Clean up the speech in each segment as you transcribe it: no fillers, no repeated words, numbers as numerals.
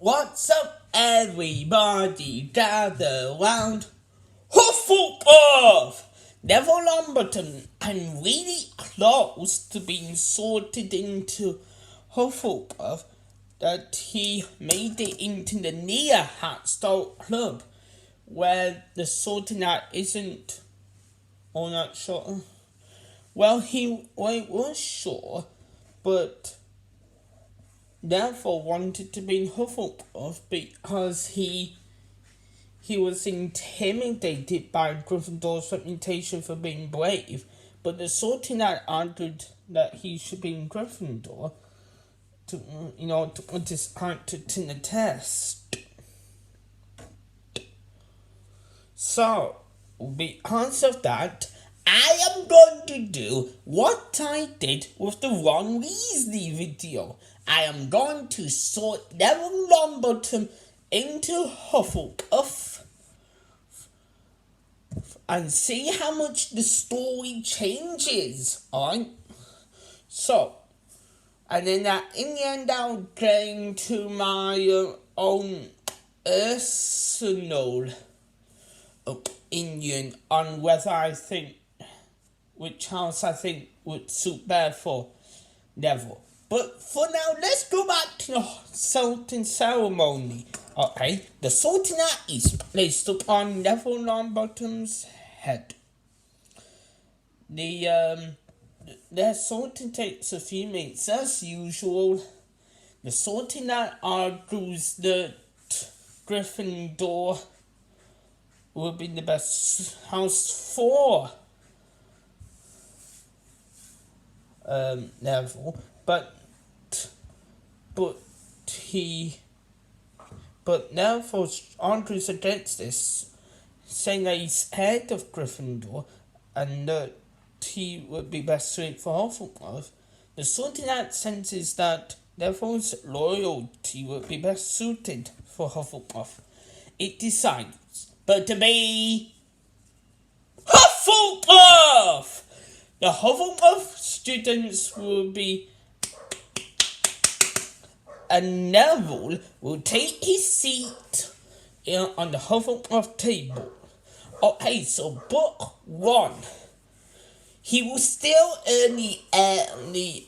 What's up, everybody? Gather round. Hufflepuff! Neville Longbottom, I'm really close to being sorted into Hufflepuff that he made it into the near Hatstall Club, where the sorting out isn't all that sure. Well, he was sure, but Neville wanted to be in Hufflepuff because he was intimidated by Gryffindor's reputation for being brave, but the sorting out argued that he should be in Gryffindor to put his character to the test. So, because of that, I am going to do what I did with the Ron Weasley video. I am going to sort Neville Longbottom into Hufflepuff and see how much the story changes, alright? So, and then in the end I'll get into my own personal opinion on whether I think which house I think would suit better for Neville. But for now, let's go back to the sorting ceremony. Okay, the sorting hat is placed upon Neville Longbottom's head. The sorting takes a few minutes as usual. The sorting hat argues that Gryffindor will be the best house for Neville, but Neville argues against this, saying that he's scared of Gryffindor and that he would be best suited for Hufflepuff. The sorting out senses that Neville's loyalty would be best suited for Hufflepuff. It decides, but to be Hufflepuff! The Hufflepuff students will be, and Neville will take his seat on the Hufflepuff table. Okay, so book 1. He will still earn the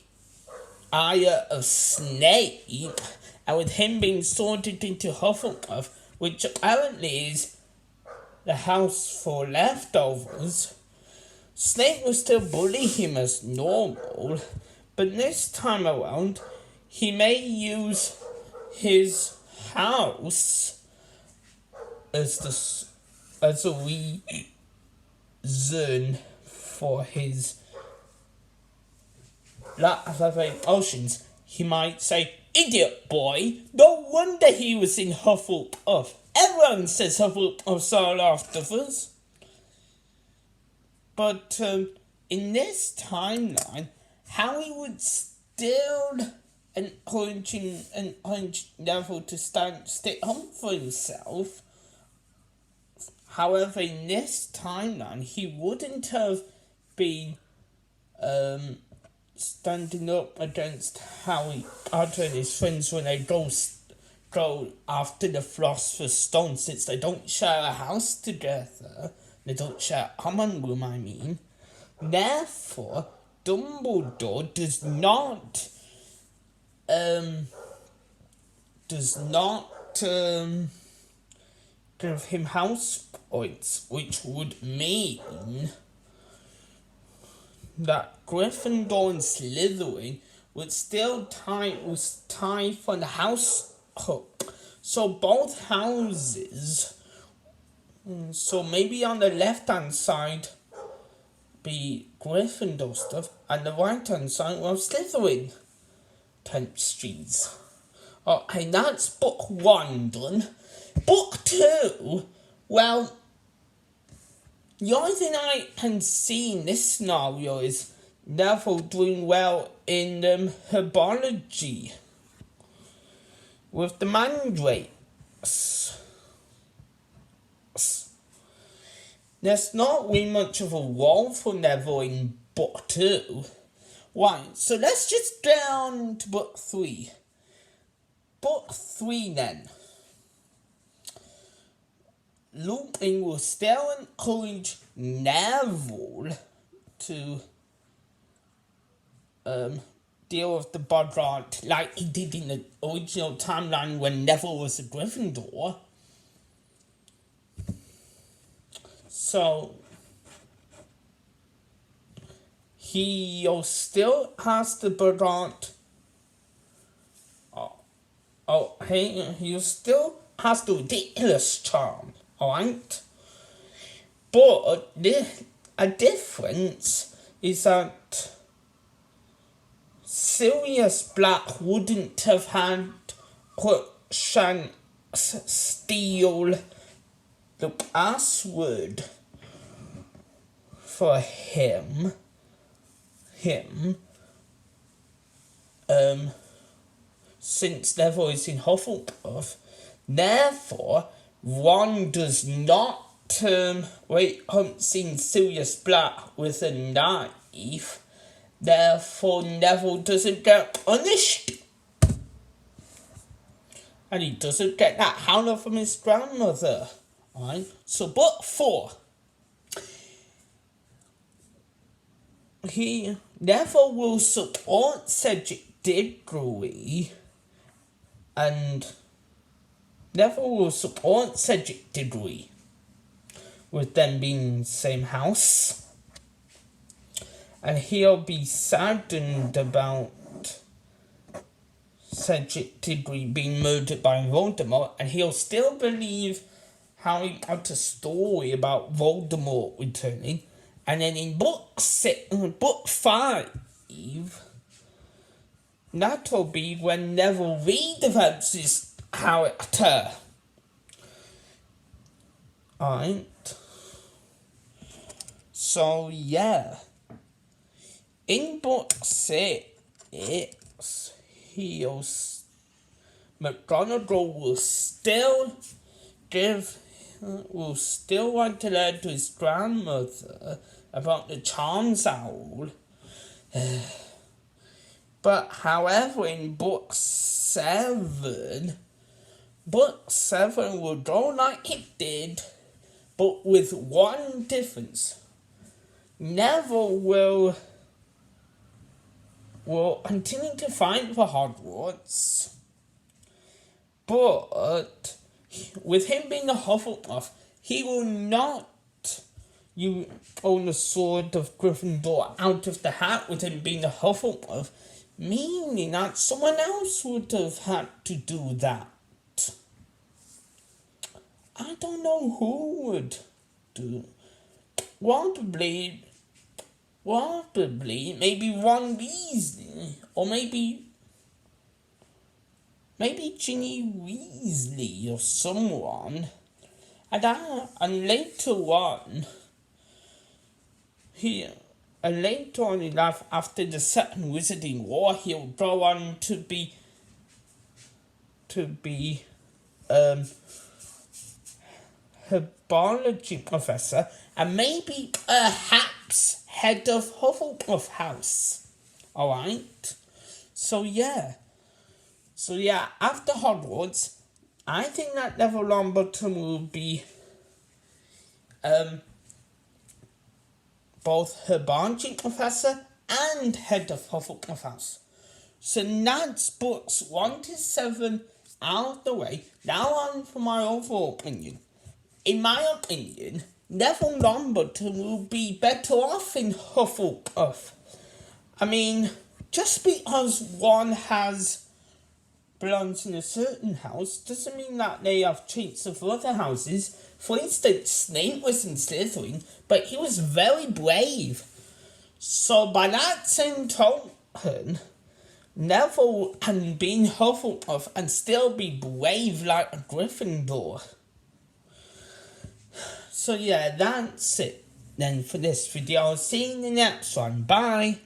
ire of Snape, and with him being sorted into Hufflepuff, which apparently is the house for leftovers, Snape will still bully him as normal, but this time around, he may use his house as a reason for his lack of emotions. He might say, "Idiot boy, no wonder he was in Hufflepuff. Everyone says Hufflepuffs are leftovers." But in this timeline, Harry would still encourage Neville to stay home for himself. However, in this timeline, he wouldn't have been standing up against Harry Potter and his friends when they go after the Philosopher's Stone, since they don't share a house together. They don't share a common room, I mean. Therefore, Dumbledore does not give him house points, which would mean that Gryffindor and Slytherin would still tie for the house hook. So both houses, so maybe on the left-hand side be Gryffindor stuff, and the right-hand side, well, Slytherin tapestries. Okay, that's book 1 done. Book 2, well, the only thing I can see in this scenario is Neville doing well in herbology with the mandrakes. There's not really much of a role for Neville in book 2. Right, so let's just get on to book 3. Book book 3 then. Lupin will still encourage Neville to deal with the Bodrot like he did in the original timeline when Neville was a Gryffindor. So he'll still has the Bodrot. He still has the ridiculous charm, alright? But a difference is that Sirius Black wouldn't have had Crookshanks steal the password for him. Since Neville is in Hufflepuff. Therefore, Ron does not hunt seen Sirius Black with a knife. Therefore, Neville doesn't get punished. And he doesn't get that howler from his grandmother. Alright, so book 4. Neville will support Cedric Diggory. And Neville will support Cedric Diggory, with them being in the same house. And he'll be saddened about Cedric Diggory being murdered by Voldemort, and he'll still believe Harry Potter's story about Voldemort returning. And then in book 5, that'll be when Neville redevelops his character. Alright. So, yeah. In book 6, McGonagall will still want to learn to his grandmother about the Charms Owl. But however, in book 7 will go like it did, but with one difference. Neville will continue to fight for Hogwarts, but with him being a Hufflepuff, he will not own the sword of Gryffindor out of the hat with him being a Hufflepuff, meaning that someone else would have had to do that. I don't know who would do. Probably maybe Ron Weasley, or maybe Ginny Weasley or someone. And later on, after the Second Wizarding War, he'll go on to be herbology professor, and maybe perhaps head of Hufflepuff House. Alright? So yeah, after Hogwarts, I think that Neville Longbottom will be both herbology professor and head of Hufflepuff House. So that's books 1 to 7 out of the way. Now on for my overall opinion. In my opinion, Neville Longbottom will be better off in Hufflepuff. I mean, just because one belongs in a certain house doesn't mean that they have traits of other houses. For instance, Snape was in Slytherin, but he was very brave. So by that same token, Neville can be in Hufflepuff and still be brave like a Gryffindor. So yeah, that's it then for this video. I'll see you in the next one. Bye.